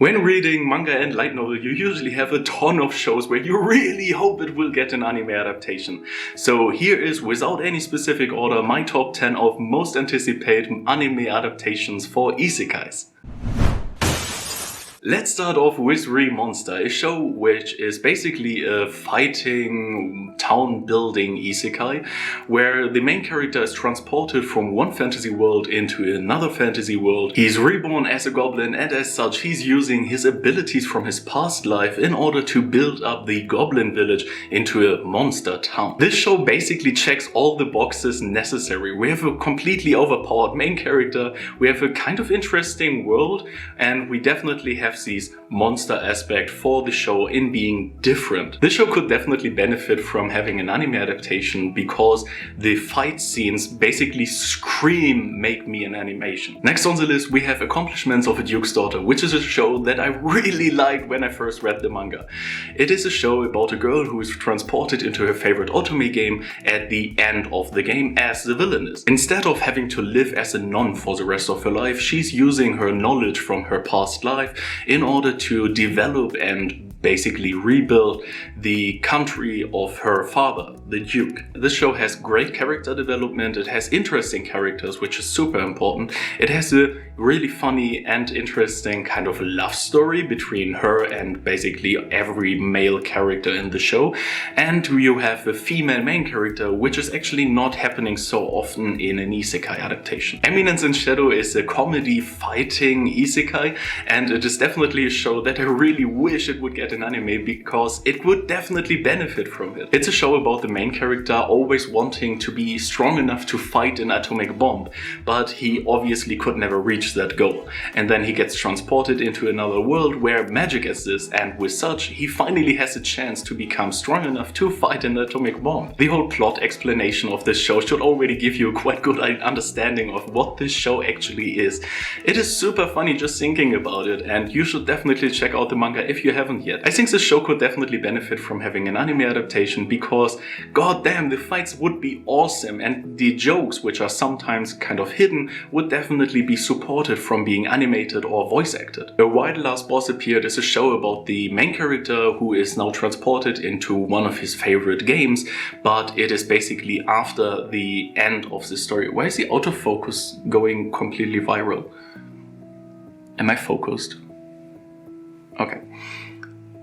When reading manga and light novel, you usually have a ton of shows where you really hope it will get an anime adaptation. So here is, without any specific order, my top 10 of most anticipated anime adaptations for isekais. Let's start off with Monster, a show which is basically a fighting, town-building isekai, where the main character is transported from one fantasy world into another fantasy world. He's reborn as a goblin, and as such he's using his abilities from his past life in order to build up the goblin village into a monster town. This show basically checks all the boxes necessary. We have a completely overpowered main character, we have a kind of interesting world, and we definitely have this monster aspect for the show in being different. This show could definitely benefit from having an anime adaptation because the fight scenes basically scream "make me an animation." Next on the list we have Accomplishments of a Duke's Daughter, which is a show that I really liked when I first read the manga. It is a show about a girl who is transported into her favorite otome game at the end of the game as the villainess. Instead of having to live as a nun for the rest of her life, she's using her knowledge from her past life in order to develop and basically rebuild the country of her father, the Duke. This show has great character development, it has interesting characters, which is super important. It has a really funny and interesting kind of love story between her and basically every male character in the show. And you have a female main character, which is actually not happening so often in an isekai adaptation. Eminence in Shadow is a comedy fighting isekai, and it is definitely a show that I really wish it would get an anime because it would definitely benefit from it. It's a show about the main character always wanting to be strong enough to fight an atomic bomb, but he obviously could never reach that goal. And then he gets transported into another world where magic exists, and with such he finally has a chance to become strong enough to fight an atomic bomb. The whole plot explanation of this show should already give you a quite good understanding of what this show actually is. It is super funny just thinking about it, and you should definitely check out the manga if you haven't yet. I think this show could definitely benefit from having an anime adaptation because goddamn, the fights would be awesome, and the jokes, which are sometimes kind of hidden, would definitely be supported from being animated or voice acted. A Why the Last Boss Appeared is a show about the main character who is now transported into one of his favorite games, but it is basically after the end of the story. Why is the autofocus going completely viral? Am I focused? Okay.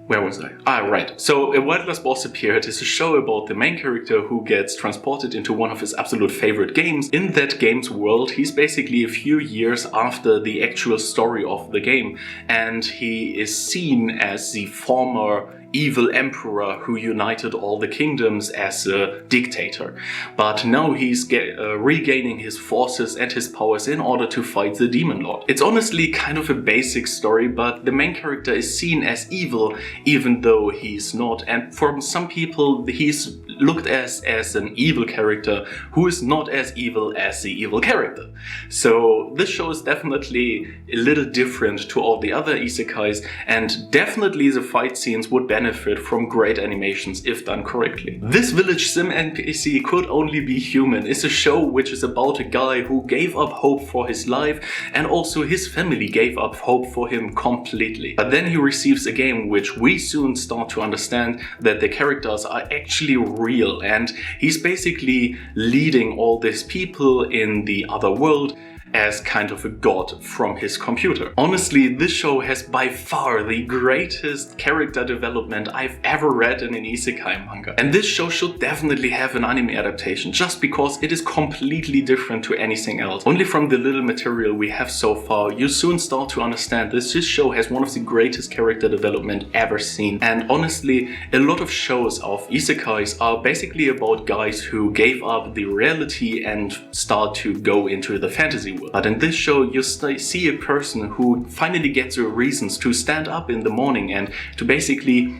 Where was I? Right. So, A Why the Last Boss Appeared is a show about the main character who gets transported into one of his absolute favorite games. In that game's world, he's basically a few years after the actual story of the game, and he is seen as the former evil emperor who united all the kingdoms as a dictator. But now he's regaining his forces and his powers in order to fight the demon lord. It's honestly kind of a basic story, but the main character is seen as evil even though he's not, and for some people he's looked as an evil character who is not as evil as the evil character. So this show is definitely a little different to all the other isekais, and definitely the fight scenes would benefit from great animations if done correctly. This village sim NPC Could Only Be Human is a show which is about a guy who gave up hope for his life, and also his family gave up hope for him completely. But then he receives a game which we soon start to understand that the characters are actually real, and he's basically leading all these people in the other world as kind of a god from his computer. Honestly, this show has by far the greatest character development I've ever read in an isekai manga. And this show should definitely have an anime adaptation, just because it is completely different to anything else. Only from the little material we have so far, you soon start to understand this show has one of the greatest character development ever seen. And honestly, a lot of shows of isekais are basically about guys who gave up the reality and start to go into the fantasy world. But in this show you see a person who finally gets the reasons to stand up in the morning and to basically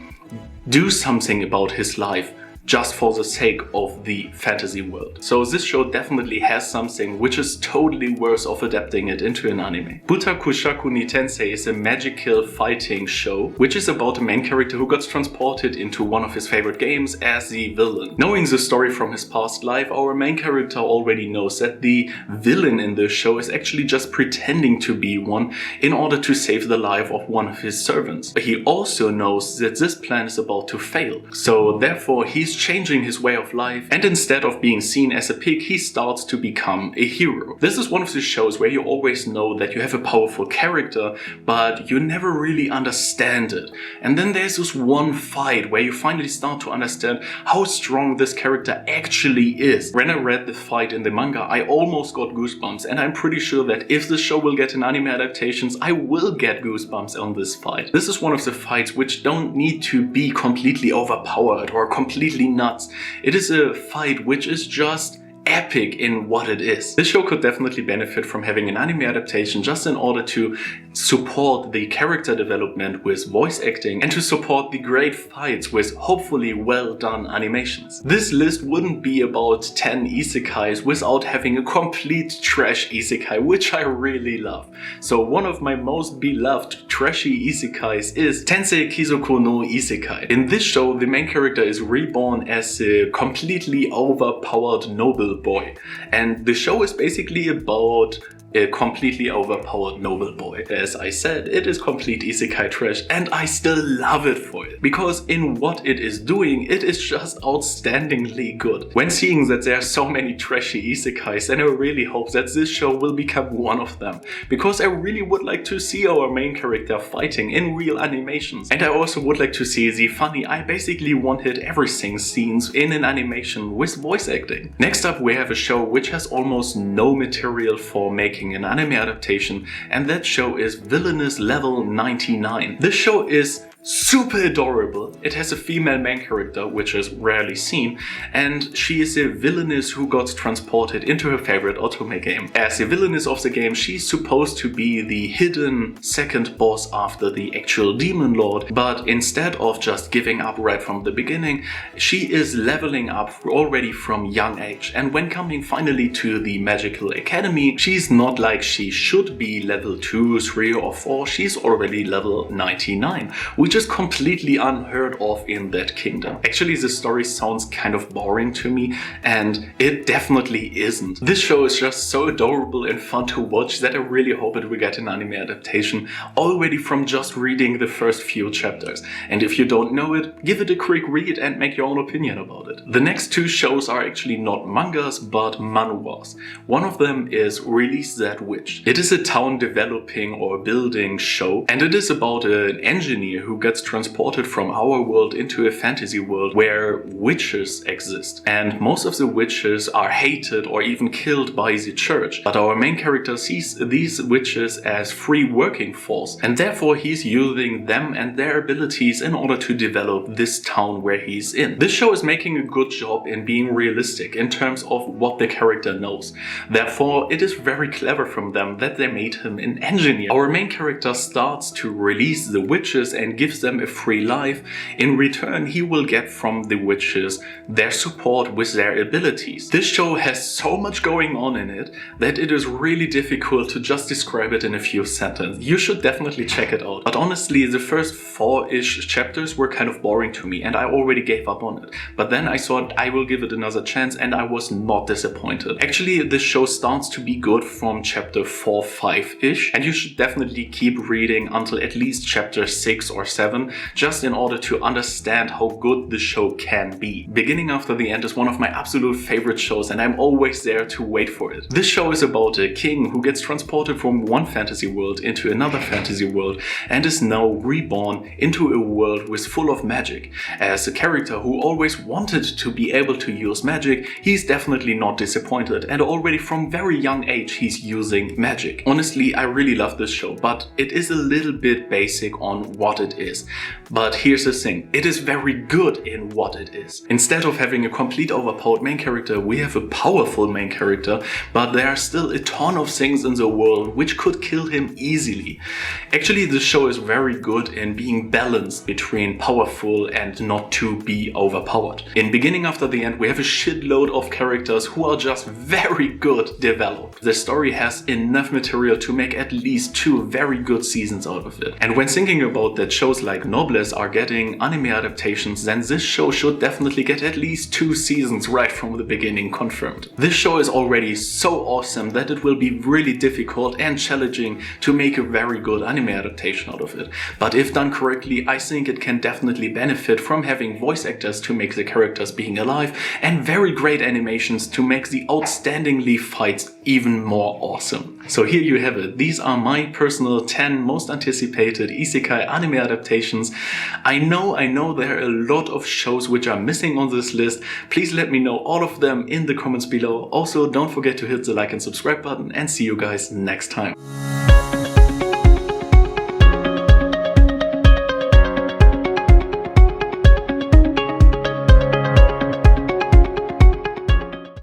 do something about his life just for the sake of the fantasy world. So this show definitely has something which is totally worth of adapting it into an anime. Buta Koushaku ni Tensei is a magical fighting show which is about a main character who got transported into one of his favorite games as the villain. Knowing the story from his past life, our main character already knows that the villain in this show is actually just pretending to be one in order to save the life of one of his servants. But he also knows that this plan is about to fail. So therefore he's changing his way of life, and instead of being seen as a pig, he starts to become a hero. This is one of the shows where you always know that you have a powerful character, but you never really understand it. And then there's this one fight where you finally start to understand how strong this character actually is. When I read the fight in the manga, I almost got goosebumps, and I'm pretty sure that if the show will get an anime adaptations, I will get goosebumps on this fight. This is one of the fights which don't need to be completely overpowered or completely nuts. It is a fight which is just epic in what it is. This show could definitely benefit from having an anime adaptation just in order to support the character development with voice acting and to support the great fights with hopefully well done animations. This list wouldn't be about 10 isekais without having a complete trash isekai, which I really love. So one of my most beloved trashy isekais is Tensei Kizoku no Isekai. In this show, the main character is reborn as a completely overpowered noble boy, and the show is basically about a completely overpowered noble boy. As I said, it is complete isekai trash, and I still love it for it, because in what it is doing, it is just outstandingly good. When seeing that there are so many trashy isekais, and I really hope that this show will become one of them, because I really would like to see our main character fighting in real animations, and I also would like to see the funny, I basically wanted everything scenes in an animation with voice acting. Next up, we have a show which has almost no material for making an anime adaptation, and that show is Villainess Level 99. This show is super adorable. It has a female main character, which is rarely seen, and she is a villainess who got transported into her favorite otome game. As the villainess of the game, she's supposed to be the hidden second boss after the actual demon lord, but instead of just giving up right from the beginning, she is leveling up already from young age. And when coming finally to the magical academy, she's not like she should be level 2, 3 or 4, she's already level 99, which is completely unheard of in that kingdom. Actually, the story sounds kind of boring to me, and it definitely isn't. This show is just so adorable and fun to watch that I really hope it will get an anime adaptation already from just reading the first few chapters. And if you don't know it, give it a quick read and make your own opinion about it. The next two shows are actually not mangas but manhwas. One of them is Release That Witch. It is a town developing or building show, and it is about an engineer who gets transported from our world into a fantasy world where witches exist. And most of the witches are hated or even killed by the church. But our main character sees these witches as free working force, and therefore he's using them and their abilities in order to develop this town where he's in. This show is making a good job in being realistic in terms of what the character knows. Therefore, it is very clever from them that they made him an engineer. Our main character starts to release the witches and gives them a free life. In return, he will get from the witches their support with their abilities. This show has so much going on in it that it is really difficult to just describe it in a few sentences. You should definitely check it out. But honestly, the first 4-ish chapters were kind of boring to me, and I already gave up on it. But then I thought I will give it another chance, and I was not disappointed. Actually, this show starts to be good from chapter 4-5-ish, and you should definitely keep reading until at least chapter 6 or 7, just in order to understand how good the show can be. Beginning After the End is one of my absolute favorite shows, and I'm always there to wait for it. This show is about a king who gets transported from one fantasy world into another fantasy world and is now reborn into a world with full of magic. As a character who always wanted to be able to use magic, he's definitely not disappointed, and already from very young age he's using magic. Honestly, I really love this show, but it is a little bit basic on what it is. But here's the thing, it is very good in what it is. Instead of having a complete overpowered main character, we have a powerful main character, but there are still a ton of things in the world which could kill him easily. Actually, the show is very good in being balanced between powerful and not to be overpowered. In beginning after the end, we have a shitload of characters who are just very good developed. The story has enough material to make at least 2 very good seasons out of it. And when thinking about that shows like Noblesse are getting anime adaptations, then this show should definitely get at least 2 seasons right from the beginning confirmed. This show is already so awesome that it will be really difficult and challenging to make a very good anime adaptation out of it. But if done correctly, I think it can definitely benefit from having voice actors to make the characters being alive and very great animations to make the outstandingly fights even more awesome. So here you have it. These are my personal 10 most anticipated isekai anime adaptations. I know there are a lot of shows which are missing on this list. Please let me know all of them in the comments below. Also, don't forget to hit the like and subscribe button, and see you guys next time.